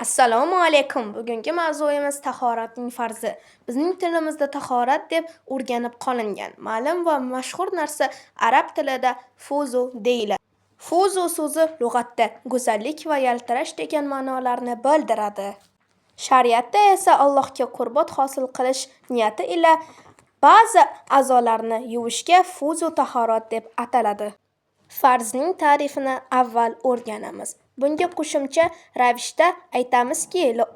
Assalomu alaykum. Bugungi mavzuimiz tahoratning farzi. Bizning tilimizda tahorat deb o'rganib qolingan ma'lum va mashhur narsa arab tilida fuzu deyiladi. Fuzu so'zi lug'atda go'zallik va yaltirash degan ma'nolarni bildiradi. Shariatda esa Allohga qurbot hosil qilish niyati ila ba'zi a'zolarni yuvishga fuzu tahorat deb ataladi. Farzning ta'rifini avval o'rganamiz. Bunga qo'shimcha ravishda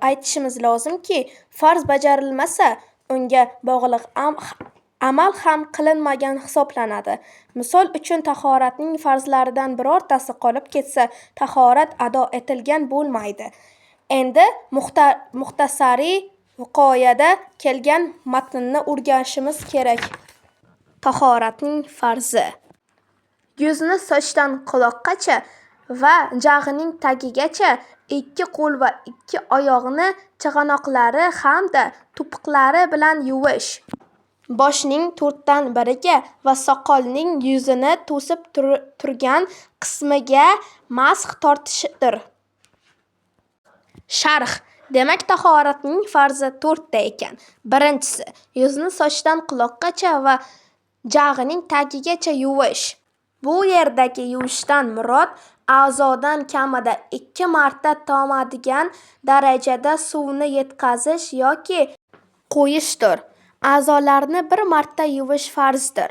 aytishimiz lozimki, farz bajarilmasa, unga bog'liq amal ham qilinmagan hisoblanadi. Misol uchun, tahoratning farzlaridan birortasi qolib ketsa, tahorat ado etilgan bo'lmaydi. Endi muxtasariy viqoyada kelgan matnni o'rganishimiz kerak. Tahoratning farzi. Yuzni sochdan quloqqacha va jag'ining tagigacha, ikki qo'l va ikki oyoqni chig'anoqlari hamda to'piqlari bilan yuvish. Boshning 4dan biriga va soqolning yuzini to'sib turgan qismiga masx tortishdir. Sharh. Demak, tahoratning farzi 4 ta ekan. Birinchisi, yuzni sochdan quloqqacha va jag'ining tagigacha yuvish. Bu yerdagi yuvishdan murod a'zodan kamida 2 marta tomadigan darajada suvni yetkazish yoki qo'yishdir. A'zolarni 1 marta yuvish farzdir.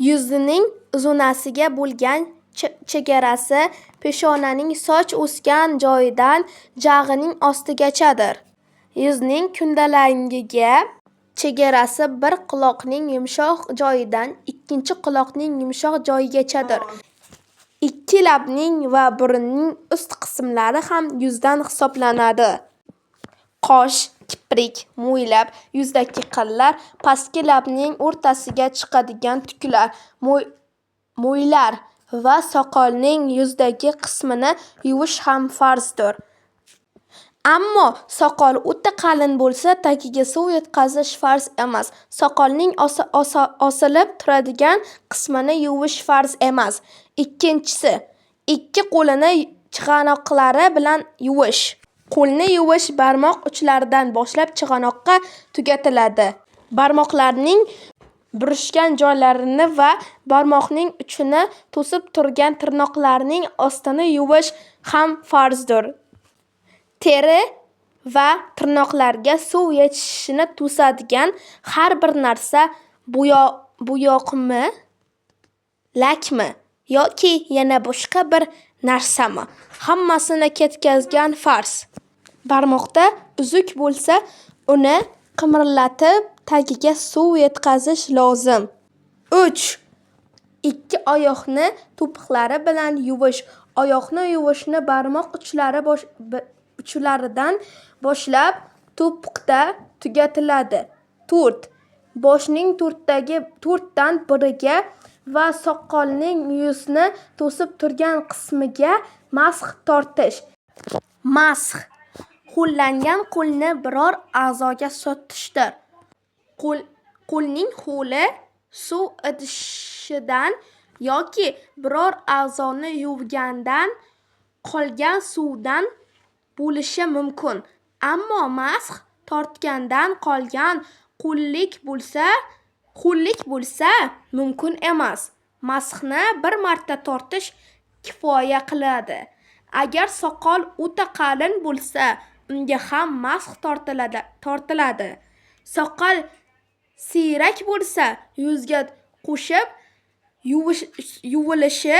Yuzning uzunasiga bo'lgan chegarasi peshonaning soch o'sgan joyidan jag'ining ostigachadir. Yuzning kundalangiga chegarasi bir quloqning yumshoq joyidan ikkinchi quloqning yumshoq joyigachadir. Ikki labning va burunning ust qismlari ham yuzdan hisoblanadi. Qosh, kiprik, mo'ylab, yuzdagi qillar, pastki labning o'rtasiga chiqadigan tuklar, mo'ylar va soqolning yuzdagi qismini yuvish ham farzdir. Ammo soqol o'ta qalin bo'lsa, tagiga suv yetkazish farz emas. Soqolning osilib turadigan qismini yuvish farz emas. Ikkinchisi, ikki qo'lini chig'anoqlari bilan yuvish. Qo'lni yuvish barmoq uchlaridan boshlab chig'anoqqa tugatiladi. Barmoqlarning burishgan joylarini va barmoqning uchini to'sib turgan tirnoqlarning ostini yuvish ham farzdir. Teri va tirnoqlarga suv yetishini to'sadigan har bir narsa bo'yoqmi, lakmi yoki yana boshqa bir narsami, hammasini ketkazgan farz. Barmoqda uzuk bo'lsa, uni qimirlatib tagiga suv yetkazish lozim. 3. Ikki oyoqni to'piqlari bilan yuvish. Oyoqni yuvishni barmoq uchlaridan boshlab to'piqda tugatiladi. 4. Boshning 4dan biriga va soqolning yuzni to'sib turgan qismiga masx tortish. Masx ho'llangan qo'lni biror a'zoga surtishdir. Qo'lning ho'li suv idishidan yoki biror a'zoni yuvgandan qolgan suvdan bo'lishi mumkin. Ammo masx tortgandan qolgan ho'llik bo'lsa mumkin emas. Masxni 1 marta tortish kifoya qiladi. Agar soqol o'ta qalin bo'lsa, unga ham masx tortiladi. Soqol siyrak bo'lsa, yuzga qo'shib yuvilishi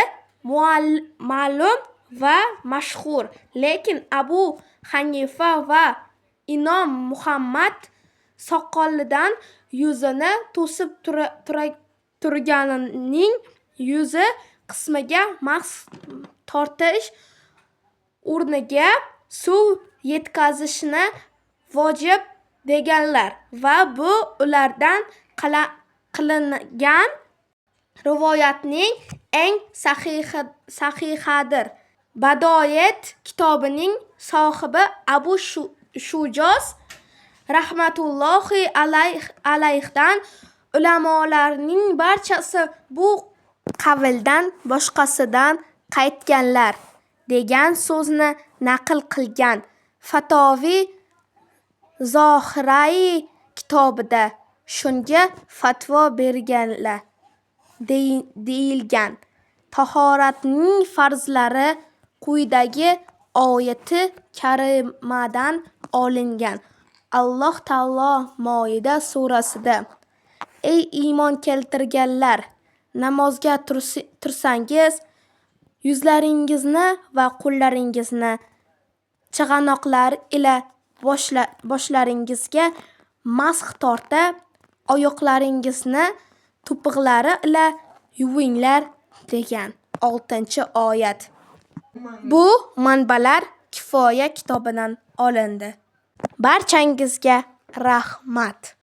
ma'lum va mashhur. Lekin Abu Hanifa va Imom Muhammad soqolidan yuzini to'sib turganining yuzi qismiga masx tortish o'rniga suv yetkazishni vojib deganlar va bu ulardan qilingan rivoyatning eng sahihadir. Badoyat kitobining sohibi Abu Shujoz rahmatullohi alayhidan ulamolarning barchasi bu qavldan boshqasidan qaytganlar degan so'zni naql qilgan Fatovi Zohirai kitobida shunga fatvo berganlar deyilgan. Tahoratning farzlari quyidagi oyati karimadan olingan. Alloh taolo Moida surasida: Ey iymon keltirganlar, namozga tursangiz, yuzlaringizni va qo'llaringizni chig'anoqlar ila boshlaringizga masx tortib, oyoqlaringizni to'piqlar ila yuvinglar degan 6-oyat. Bu manbalar Kifoya kitobidan olindi. Barchangizga rahmat.